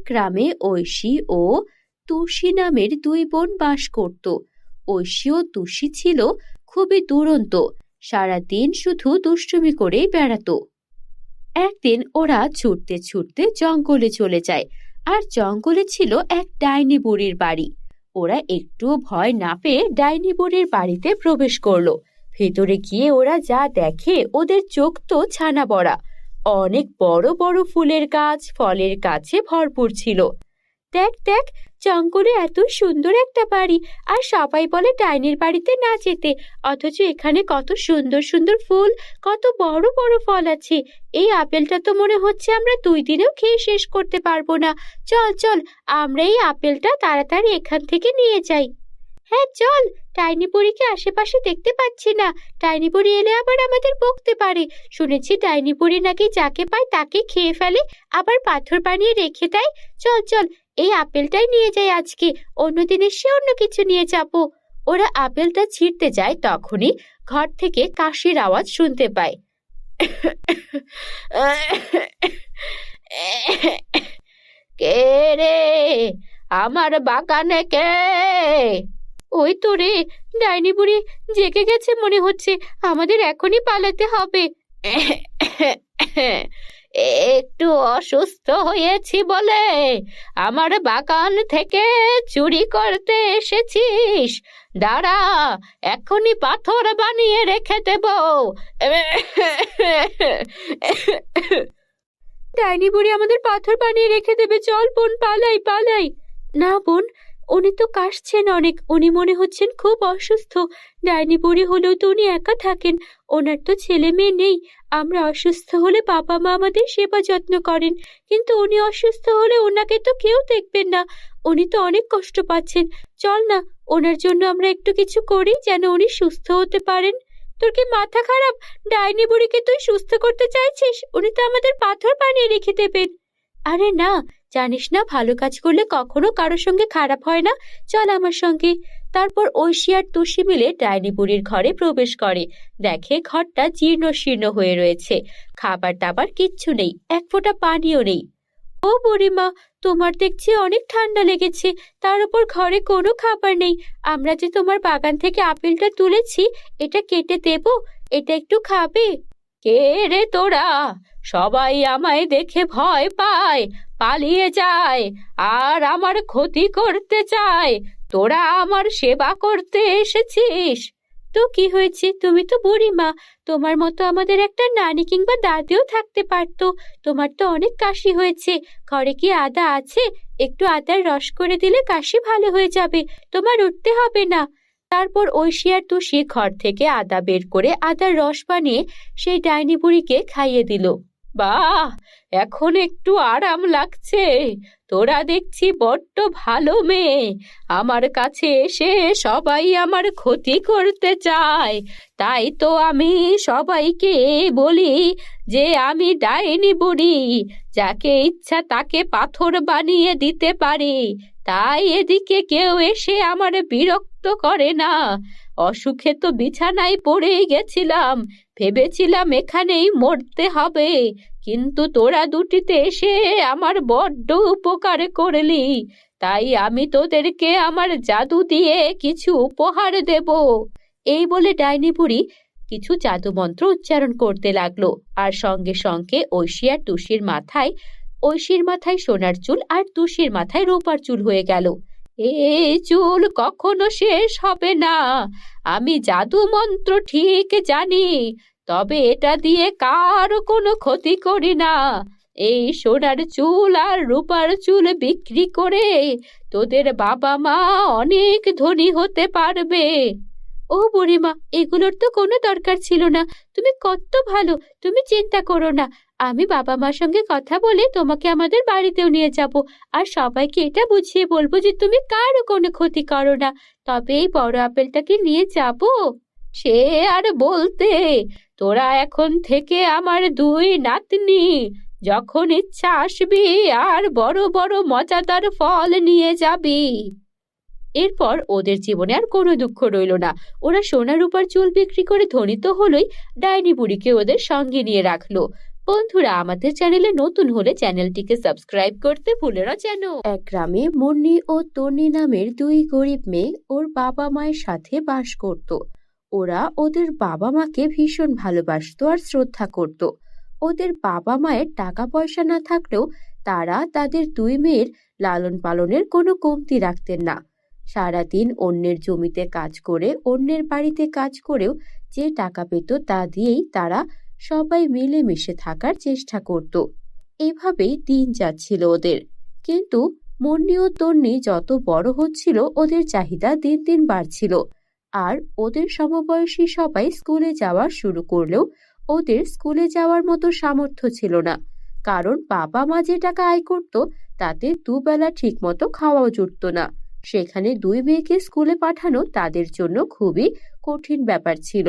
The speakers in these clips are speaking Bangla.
গ্রামে ঐশী ও তুষি নামের দুই বোন বাস করত। ঐশী ও তুষি ছিল খুবই দুরন্ত, সারাদিন শুধু দুষ্টুমি করেই বেড়াতো। একদিন ওরা ছুটতে ছুটতে জঙ্গলে চলে যায়, আর জঙ্গলে ছিল এক ডাইনি বুড়ির বাড়ি। ওরা একটুও ভয় না পেয়ে ডাইনি বুড়ির বাড়িতে প্রবেশ করলো। ভেতরে গিয়ে ওরা যা দেখে ওদের চোখ তো ছানা বড়া। অনেক বড় বড় ফুলের গাছ, ফলের গাছে ভরপুর ছিল। দেখ দেখ, জঙ্গলে এত সুন্দর একটা বাড়ি, আর সবাই বলে ডাইনির বাড়িতে না যেতে, অথচ এখানে কত সুন্দর সুন্দর ফুল, কত বড় বড় ফল আছে। এই আপেলটা তো মনে হচ্ছে আমরা 2 দিনেও খেয়ে শেষ করতে পারবো না। চল চল, আমরা এই আপেলটা তাড়াতাড়ি এখান থেকে নিয়ে যাই। হ্যাঁ চল, ডাইনি বুড়িকে আশেপাশে দেখতে পাচ্ছি না। ডাইনি বুড়ি এলে আবার আমাদের বকতে পারে। শুনেছি ডাইনি বুড়ি নাকি যাকে পায় তাকে খেয়ে ফেলে, আবার পাথর বানিয়ে রেখে দেয়। চল চল, এই আপেলটাই নিয়ে যাই আজকে, অন্যদিন এসে অন্য কিছু নিয়ে যাব। ওরা আপেলটা ছিঁড়তে যায়, তখনই ঘর থেকে কাশির আওয়াজ শুনতে পায়। কে রে, আমার বাগানে কে? ওই তো রে, ডাইনি বুড়ি জেগে গেছে মনে হচ্ছে, আমাদের এখনই পালাতে হবে। একটু অসুস্থ হয়েছি বলে আমার বাগান থেকে চুরি করতে এসেছিস? দাঁড়া, এখনই পাথর বানিয়ে রেখে দেব। ডাইনি বুড়ি আমাদের পাথর বানিয়ে রেখে দেবে, চল বোন পালাই পালাই। না বোন, উনি তো কাশছেন অনেক, উনি মনে হচ্ছেন খুব অসুস্থ। ডাইনি বুড়ি হলেও তো উনি একা থাকেন, ওনার তো ছেলে মেয়ে নেই। আমরা অসুস্থ হলে বাবা মা আমাদের সেবা যত্ন করেন, কিন্তু উনি অসুস্থ হলে ওনাকে তো কেউ দেখবেন না। উনি তো অনেক কষ্ট পাচ্ছেন। চল না, ওনার জন্য আমরা একটু কিছু করি যেন উনি সুস্থ হতে পারেন। তোর কি মাথা খারাপ? ডাইনি বুড়িকে তুই সুস্থ করতে চাইছিস? উনি তো আমাদের পাথর বানিয়ে রেখে দেবেন। আরে না, জানিস না ভালো কাজ করলে কখনো কারোর সঙ্গে খারাপ হয় না। চল আমার সঙ্গে। তারপর ঐশী আর তুষি মিলে ডাইনি বুড়ির ঘরে প্রবেশ করে। দেখে ঘরটা জীর্ণ শীর্ণ হয়ে রয়েছে, খাবার দাবার কিচ্ছু নেই, এক ফোঁটা পানিও নেই। ও বুড়িমা, তোমার দেখছি অনেক ঠান্ডা লেগেছে, তার উপর ঘরে কোনো খাবার নেই। আমরা যে তোমার বাগান থেকে আপেলটা তুলেছি, এটা কেটে দেব, এটা একটু খাবে? কে রে তোরা? সবাই আমায় দেখে ভয় পায়, পালিয়ে যায়, আর আমার ক্ষতি করতে চায়। তোরা আমার সেবা করতে এসেছিস? তো কি হয়েছে, তুমি তো বুড়িমা, তোমার মতো আমাদের একটা নানি কিংবা দাদিও থাকতে পারতো। তোমার তো অনেক কাশি হয়েছে, ঘরে কি আদা আছে? একটু আদার রস করে দিলে কাশি ভালো হয়ে যাবে, তোমার উঠতে হবে না। তারপর ঐশী আর তুষি ঘর থেকে আদা বের করে আদার রস বানিয়ে সেই ডাইনি বুড়িকে খাইয়ে দিল। বাহ, এখন একটু আরাম লাগছে। তোরা দেখছি বড্ড ভালো মেয়ে, আমার কাছে এসে সবাই আমার ক্ষতি করতে চায়। তাই তো আমি সবাইকে বলি যে আমি ডাইনি বুড়ি, যাকে ইচ্ছা তাকে পাথর বানিয়ে দিতে পারি। তাই এদিকে কেউ এসে আমার বিরক্ত করে না। অসুখে তো বিছানায় পড়েই গেছিলাম, ভেবেছিলাম এখানেই মরতে হবে, কিন্তু তোরা দুটিতে এসে আমার বড্ড উপকার করলি। তাই আমি তোদেরকে আমার জাদু দিয়ে কিছু উপহার দেব। এই বলে ডাইনি বুড়ি কিছু জাদু মন্ত্র উচ্চারণ করতে লাগলো, আর সঙ্গে সঙ্গে ঐশীর মাথায় সোনার চুল আর তুষির মাথায় রূপার চুল হয়ে গেল। এই চুল কখনো শেষ হবে না। আমি জাদু মন্ত্র ঠিক জানি, তবে এটা দিয়ে কারো কোনো ক্ষতি করি না। এই সোনার চুল আর রূপার চুল বিক্রি করে তোদের বাবা মা অনেক ধনী হতে পারবে। ও বুড়িমা, এগুলোর তো কোনো দরকার ছিল না, তুমি কত ভালো, তুমি চিন্তা করো না। আমি বাবা মার সঙ্গে কথা বলে তোমাকে আমাদের বাড়িতেও নিয়ে যাব, আর সবাইকে এটা বুঝিয়ে বলবো যে তুমি কারো কোনো ক্ষতি করো না। তবে এই বড় আপেলটাকে নিয়ে যাব। সে আর বলতে, তোরা এখন থেকে আমার 2 নাতনি, যখন ইচ্ছা আসবি আর বড় বড় মজাদার ফল নিয়ে যাবি। এরপর ওদের জীবনে আর কোনো দুঃখ রইল না। ওরা সোনা রূপার চুল বিক্রি করে ধনী তো হলোই, ডাইনি বুড়িকে ওদের সঙ্গে নিয়ে রাখলো। বন্ধুরা, আমাদের চ্যানেলে নতুন হলে চ্যানেলটিকে সাবস্ক্রাইব করতে ভুলো না যেন। এক গ্রামে মুন্নি ও তন্নি নামের দুই গরিব মেয়ে ওর বাবা মায়ের সাথে বাস করত। ওরা ওদের বাবা মাকে ভীষণ ভালোবাসতো আর শ্রদ্ধা করত। ওদের বাবা মায়ের টাকা পয়সা না থাকলেও তারা তাদের দুই মেয়ের লালন পালনের কোনো কমতি রাখতেন না। সারাদিন অন্যের জমিতে কাজ করে, অন্যের বাড়িতে কাজ করেও যে টাকা পেত তা দিয়েই তারা সবাই মিলেমিশে থাকার চেষ্টা করত। এভাবেই দিন যাচ্ছিল ওদের। কিন্তু মুন্নি ও তন্নি যত বড় হচ্ছিল ওদের চাহিদা দিন দিন বাড়ছিল। আর ওদের সমবয়সী সবাই স্কুলে যাওয়া শুরু করলেও ওদের স্কুলে যাওয়ার মতো সামর্থ্য ছিল না। কারণ বাবা মা যে টাকা আয় করত তাতে দুবেলা ঠিক মতো খাওয়াও জুটত না। সেখানে দুই মেয়েকে স্কুলে পাঠানো তাদের জন্য খুবই কঠিন ব্যাপার ছিল।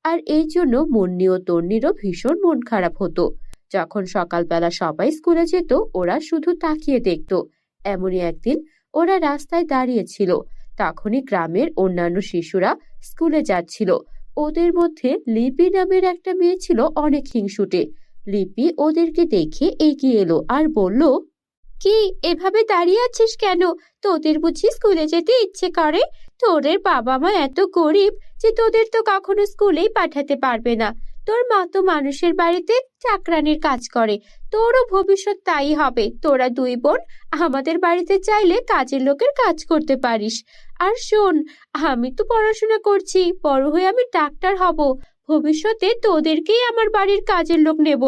আর এই জন্য মুন্নি ও তন্নিরও ভীষণ মন খারাপ হতো। যখন সকালবেলা সবাই স্কুলে যেত ওরা শুধু তাকিয়ে দেখত। এমনই একদিন ওরা রাস্তায় দাঁড়িয়েছিল। তখনই গ্রামের অন্যান্য শিশুরা স্কুলে যাচ্ছিল। ওদের মধ্যে লিপি নামের একটা মেয়ে ছিল অনেক হিংসুটে। লিপি ওদেরকে দেখে এগিয়ে এলো আর বলল, কি এভাবে দাঁড়িয়ে আছিস কেন? তোদের বুঝি স্কুলে যেতে ইচ্ছে করে? তোদের বাবা মা এত গরিব যে তোদের তো কখনো স্কুলেই পাঠাতে পারবে না। তোর মা তো মানুষের বাড়িতে চাকরানির কাজ করে। তোরও ভবিষ্যৎ তাই হবে। তোরা দুই বোন আমাদের বাড়িতে চাইলে কাজের লোকের কাজ করতে পারিস। আর শোন, আমি তো পড়াশোনা করছি, বড় হয়ে আমি ডাক্তার হব। ভবিষ্যতে তোদেরকেই আমার বাড়ির কাজের লোক নেব।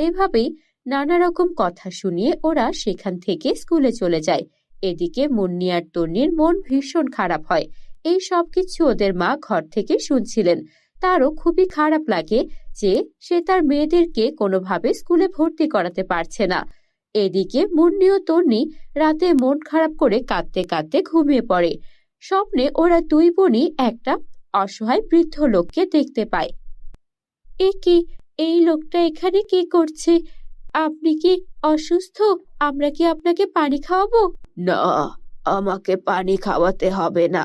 এভাবেই নানা রকম কথা শুনিয়ে ওরা সেখান থেকে স্কুলে চলে যায়। এদিকে মুন্নি আর তন্নির মন ভীষণ খারাপ হয়। এই সব কিছু ওদের মা ঘর থেকে শুনছিলেন। তারও খুবই খারাপ লাগে যে সে তার মেয়েদেরকে কোনোভাবে স্কুলে ভর্তি করাতে পারছে না। এদিকে মুন্নি ও তন্নি রাতে মন খারাপ করে কাঁদতে কাঁদতে ঘুমিয়ে পড়ে। স্বপ্নে ওরা দুই বোনই একটা অসহায় বৃদ্ধ লোককে দেখতে পায়। এ কি, এই লোকটা এখানে কি করছে? আপনি কি অসুস্থ? আমরা কি আপনাকে পানি খাওয়াবো? না, আমাকে পানি খাওয়াতে হবে না।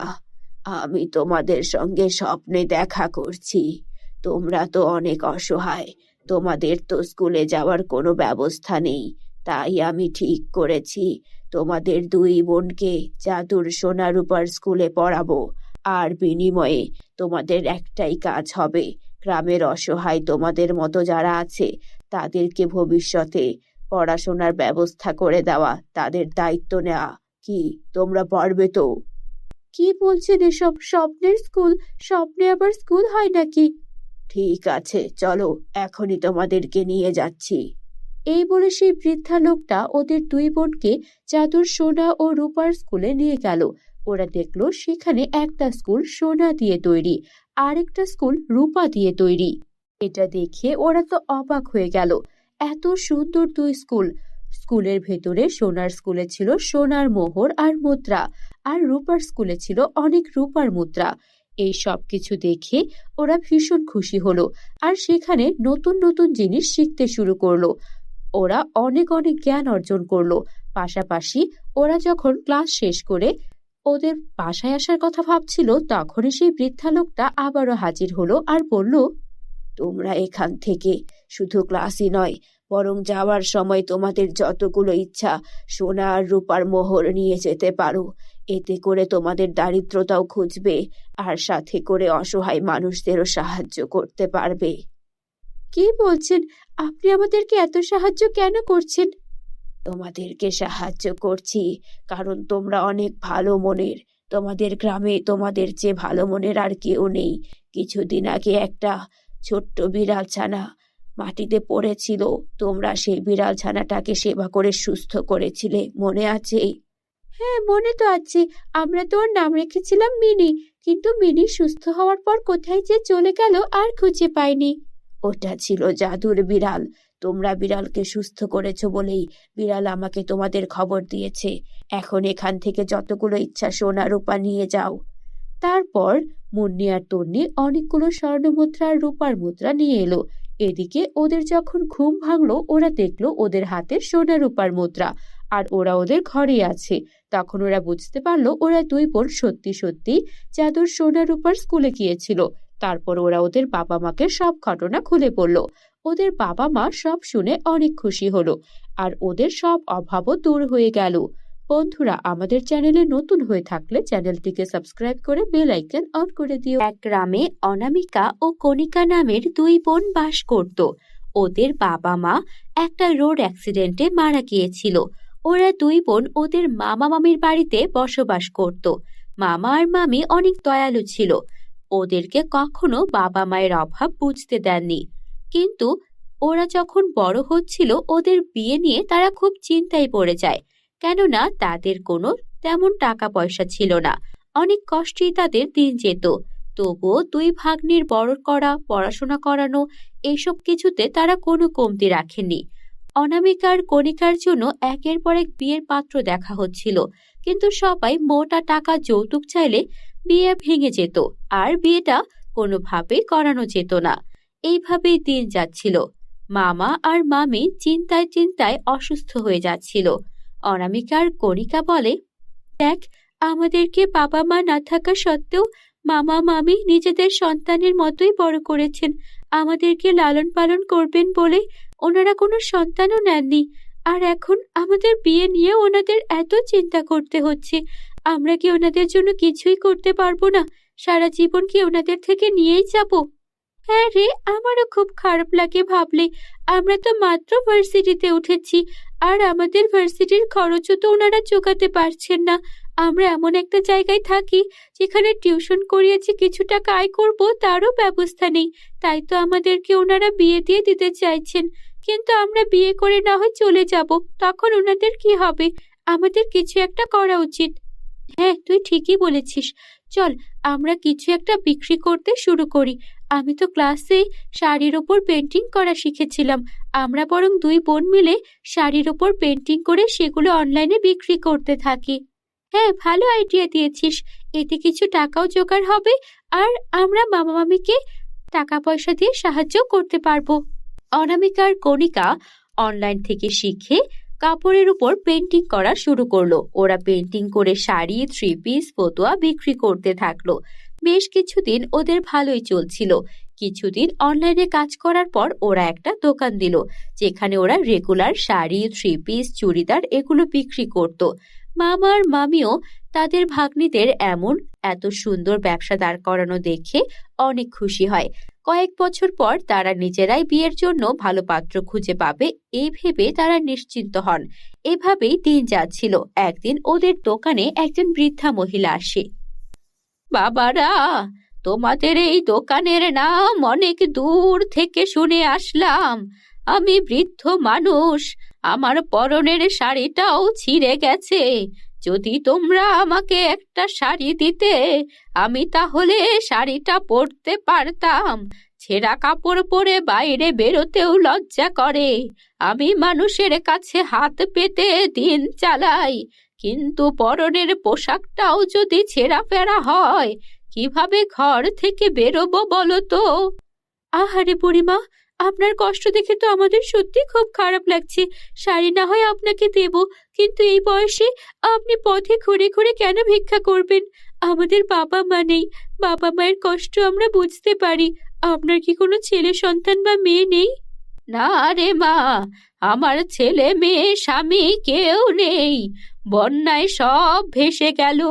আমি তোমাদের সঙ্গে স্বপ্নে দেখা করছি। তোমরা তো অনেক অসহায়, তোমাদের তো স্কুলে যাওয়ার কোনো ব্যবস্থা নেই। তাই আমি ঠিক করেছি তোমাদের দুই বোনকে জাদুর সোনা রূপার স্কুলে পড়াবো। আর বিনিময়ে তোমাদের একটাই কাজ হবে, গ্রামের অসহায় তোমাদের মতো যারা আছে তাদেরকে ভবিষ্যতে পড়াশোনার ব্যবস্থা করে দেওয়া, তাদের দায়িত্ব নেওয়া। কি তোমরা পারবে তো? কি বলছেন এসব? স্বপ্নের স্কুল? স্বপ্নে আবার স্কুল হয় নাকি? ঠিক আছে, চলো, এখনই তোমাদেরকে নিয়ে যাচ্ছি। এই বলে সেই বৃদ্ধা লোকটা ওদের দুই বোনকে জাদুর সোনা ও রূপার স্কুলে নিয়ে গেল। ওরা দেখলো সেখানে একটা স্কুল সোনা দিয়ে তৈরি, আরেকটা স্কুল রূপা দিয়ে তৈরি। এটা দেখে ওরা তো অবাক হয়ে গেল। এত সুন্দর দুই স্কুল! স্কুলের ভেতরে সোনার স্কুলে ছিল সোনার মোহর আর মুদ্রা, আর রূপার স্কুলে ছিল অনেক রূপার মুদ্রা। এই সব কিছু দেখে ওরা ভীষণ খুশি হলো আর সেখানে নতুন নতুন জিনিস শিখতে শুরু করলো। ওরা অনেক অনেক জ্ঞান অর্জন করলো। পাশাপাশি ওরা যখন ক্লাস শেষ করে ওদের বাসায় আসার কথা ভাবছিল তখনই সেই বৃদ্ধা লোকটা আবারও হাজির হলো আর বলল, তোমরা এখান থেকে শুধু ক্লাসই নয়, বরং যাওয়ার সময় তোমাদের যতগুলো ইচ্ছা সোনা আর রূপার মোহর নিয়ে যেতে পারো। এতে করে তোমাদের দারিদ্রতাও খুঁজবে আর সাথে করে অসহায় মানুষদেরও সাহায্য করতে পারবে। কি বলছেন? আপনি আমাদেরকে এত সাহায্য কেন করছেন? তোমাদেরকে সাহায্য করছি কারণ তোমরা অনেক ভালো মনের। তোমাদের গ্রামে তোমাদের চেয়ে ভালো মনের আর কেউ নেই। কিছুদিন আগে একটা ছোট্ট বিড়াল ছানা মাটিতে পড়েছিল, তোমরা সেই বিড়াল ছানাটাকে সেবা করে সুস্থ করেছিলে, মনে আছে? হ্যাঁ, মনে তো আছে। আমরা তো ওর নাম রেখেছিলাম মিনি, কিন্তু মিনি সুস্থ হওয়ার পর কোথায় যে চলে গেল আর খুঁজে পাইনি। ওটা ছিল জাদুর বিড়াল। তোমরা বিড়ালকে সুস্থ করেছো বলেই বিড়াল আমাকে তোমাদের খবর দিয়েছে। এখন এখান থেকে যতগুলো ইচ্ছা সোনা রূপা নিয়ে যাও। তারপর মুন্নি আর তন্নি অনেকগুলো স্বর্ণ মুদ্রা আর রূপার মুদ্রা নিয়ে এলো। এদিকে ওদের যখন ঘুম ভাঙলো ওরা দেখলো ওদের হাতে সোনা রূপার মুদ্রা আর ওরা ওদের ঘরে আছে। তখন ওরা বুঝতে পারলো ওরা দুই বোন সত্যি সত্যি জাদুর সোনা রূপার স্কুলে গিয়েছিল। তারপর ওরা ওদের বাবা মাকে সব ঘটনা খুলে বলল। ওদের বাবা মা সব শুনে অনেক খুশি হলো, আর ওদের সব অভাবও দূর হয়ে গেল। বন্ধুরা, আমাদের চ্যানেলে নতুন হয়ে থাকলে চ্যানেলটিকে সাবস্ক্রাইব করে বেল আইকন অন করে দিও। এক গ্রামে অনামিকা ও কণিকা নামের দুই বোন বাস করত। ওদের বাবা মা একটা রোড অ্যাক্সিডেন্টে মারা গিয়েছিল। ওরা দুই বোন ওদের মামা মামির বাড়িতে বসবাস করত। মামা আর মামি অনেক দয়ালু ছিল, ওদেরকে কখনো বাবা মায়ের অভাব বুঝতে দেননি। কিন্তু ওরা যখন বড় হচ্ছিল, ওদের বিয়ে নিয়ে তারা খুব চিন্তায় পড়ে যায়, কেননা তাদের কোনো তেমন টাকা পয়সা ছিল না। অনেক কষ্টেই তাদের দিন যেত। তবুও দুই ভাগ্নির বড় করা, পড়াশোনা করানো, এইসব কিছুতে তারা কোনো কমতি রাখেননি। অনামিকার কণিকার জন্য একের পর এক বিয়ের পাত্র দেখা হচ্ছিল, কিন্তু সবাই মোটা টাকা যৌতুক চাইলে বিয়ে ভেঙে যেত, আর বিয়েটা কোনোভাবেই করানো যেত না। এইভাবেই দিন যাচ্ছিল। মামা আর মামি চিন্তায় চিন্তায় অসুস্থ হয়ে যাচ্ছিল। অনামিকার কণিকা বলে, দেখ, আমাদেরকে বাবা মা না থাকা সত্ত্বেও মামা মামি নিজেদের সন্তানের মতোই বড় করেছেন। আমাদেরকে লালন পালন করবেন বলে ওনারা কোনো সন্তানও নেননি, আর এখন আমাদের বিয়ে নিয়ে ওনাদের এত চিন্তা করতে হচ্ছে। আমরা কি ওনাদের জন্য কিছুই করতে পারবো না? সারা জীবন কি ওনাদের থেকে নিয়েই যাব? হ্যাঁ রে, আমারও খুব খারাপ লাগে ভাবলে। আমরা তো মাত্র ভার্সিটিতে উঠেছি, আর আমাদের ভার্সিটির খরচও তো ওনারা চোকাতে পারছেন না। আমরা এমন একটা জায়গায় থাকি যেখানে টিউশন করিয়েছি কিছু টাকা আয় করবো, তারও ব্যবস্থা নেই। তাই তো আমাদেরকে ওনারা বিয়ে দিয়ে দিতে চাইছেন। কিন্তু আমরা বিয়ে করে না হয় চলে যাব, তখন ওনাদের কি হবে? আমাদের কিছু একটা করা উচিত। হ্যাঁ, তুই ঠিকই বলেছিস। চল, আমরা কিছু একটা বিক্রি করতে শুরু করি। আমি তো ক্লাসে শাড়ির ওপর পেন্টিং করা শিখেছিলাম। আমরা বরং দুই বোন মিলে শাড়ির ওপর পেন্টিং করে সেগুলো অনলাইনে বিক্রি করতে থাকি। হ্যাঁ, ভালো আইডিয়া দিয়েছিস। এতে কিছু টাকাও জোগাড় হবে, আর আমরা মামা মামিকে টাকা পয়সা দিয়ে সাহায্য করতে পারবো। অনামিকার কণিকা অনলাইন থেকে শিখে কাপড়ের উপর পেন্টিং করা শুরু করলো। ওরা পেন্টিং করে শাড়ি, থ্রি পিস, ফতুয়া বিক্রি করতে থাকলো। বেশ কিছুদিন ওদের ভালোই চলছিল। কিছুদিন অনলাইনে কাজ করার পর ওরা একটা দোকান দিল, যেখানে ওরা regular sari, three piece, churidar এগুলো বিক্রি করত। মামা আর মামিও তাদের ভাগ্নিদের এত সুন্দর ব্যবসা দাঁড় করানো দেখে অনেক খুশি হয়। কয়েক বছর পর তারা নিজেরাই বিয়ের জন্য ভালো পাত্র খুঁজে পাবে, এই ভেবে তারা নিশ্চিন্ত হন। এভাবেই দিন যাচ্ছিল। একদিন ওদের দোকানে একজন বৃদ্ধা মহিলা আসে। বাবারা, তোমাদের এই দোকানের নাম অনেক দূর থেকে শুনে আসলাম। আমি বৃদ্ধ মানুষ, আমার পরনের শাড়িটাও ছিঁড়ে গেছে। যদি তোমরা আমাকে একটা শাড়ি দিতে, আমি তাহলে শাড়িটা পরতে পারতাম। ছেঁড়া কাপড় পরে বাইরে বেরোতেও লজ্জা করে। আমি মানুষের কাছে হাত পেতে দিন চালাই, কিন্তু পরনের পোশাকটাও যদি ছেঁড়া ফেরা হয়, কিভাবে ঘর থেকে বেরোবো বলো তো? আহারে বুড়িমা, আপনার কষ্ট দেখে তো আমাদের সত্যি খুব খারাপ লাগছে। শাড়ি না হয় আপনাকে দেব, কিন্তু এই বয়সে আপনি পথে ঘুরে ঘুরে কেন ভিক্ষা করবেন? আমাদের বাবা মা নেই, বাবা মায়ের কষ্ট আমরা বুঝতে পারি। আপনার কি কোনো ছেলে সন্তান বা মেয়ে নেই? না রে মা, আমার ছেলে মেয়ে স্বামী কেউ নেই। বন্যায় সব ভেসে গেল।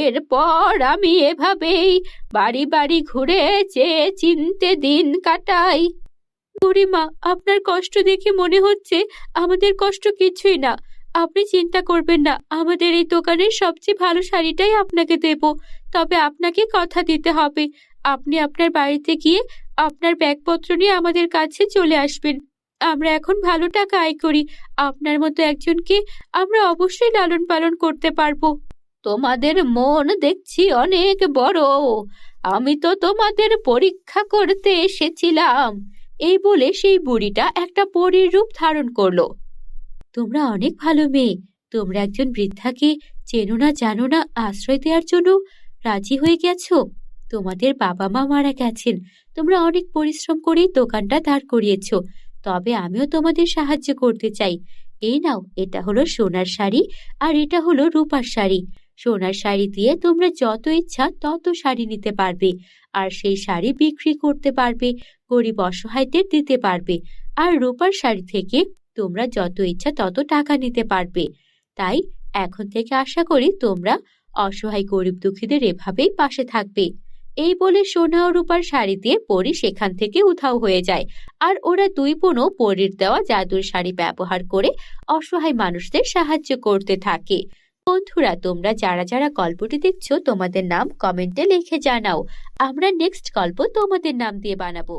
এরপর আমি এভাবেই বাড়ি বাড়ি ঘুরে চেয়ে চিনতে দিন কাটাই। বুড়িমা, আপনার কষ্ট দেখে মনে হচ্ছে আমাদের কষ্ট কিছুই না। আপনি চিন্তা করবেন না, আমাদের এই দোকানের সবচেয়ে ভালো শাড়িটাই আপনাকে দেব। তবে আপনাকে কথা দিতে হবে, আপনি আপনার বাড়িতে গিয়ে আপনার ব্যাগপত্র নিয়ে আমাদের কাছে চলে আসবেন। আমরা এখন ভালো টাকা আয় করি। আপনার মতো একজনকে আমরা অবশ্যই লালন পালন করতে পারবো। তোমাদের মন দেখছি অনেক বড়। আমি তো তোমাদের পরীক্ষা করতে এসেছিলাম। এই বলে সেই বুড়িটা একটা পরীর রূপ ধারণ করলো। তোমরা অনেক ভালো মেয়ে। তোমরা একজন বৃদ্ধাকে চেনো না জানো না আশ্রয় দেওয়ার জন্য রাজি হয়ে গেছো। তোমাদের বাবা মা মারা গেছেন, তোমরা অনেক পরিশ্রম করেই দোকানটা দাঁড় করিয়েছো। তবে আমিও তোমাদের সাহায্য করতে চাই। এই নাও, এটা হলো সোনার শাড়ি, আর এটা হলো রূপার শাড়ি। সোনার শাড়ি দিয়ে তোমরা যত ইচ্ছা তত শাড়ি নিতে পারবে, আর সেই শাড়ি বিক্রি করতে পারবে। গরিব অসহায়দের দিতে পারবে। আর রূপার শাড়ি থেকে তোমরা যত ইচ্ছা তত টাকা নিতে পারবে। তাই এখন থেকে আশা করি তোমরা অসহায় গরিব দুঃখীদের এভাবেই পাশে থাকবে। এই বলে সোনা ও রূপার শাড়ি দিয়ে পরী সেখান থেকে উধাও হয়ে যায়। আর ওরা দুই বোনও পরীর দেওয়া জাদুর শাড়ি ব্যবহার করে অসহায় মানুষদের সাহায্য করতে থাকে। বন্ধুরা, তোমরা যারা যারা গল্পটি দেখছো তোমাদের নাম কমেন্টে লিখে জানাও। আমরা নেক্সট গল্প তোমাদের নাম দিয়ে বানাবো।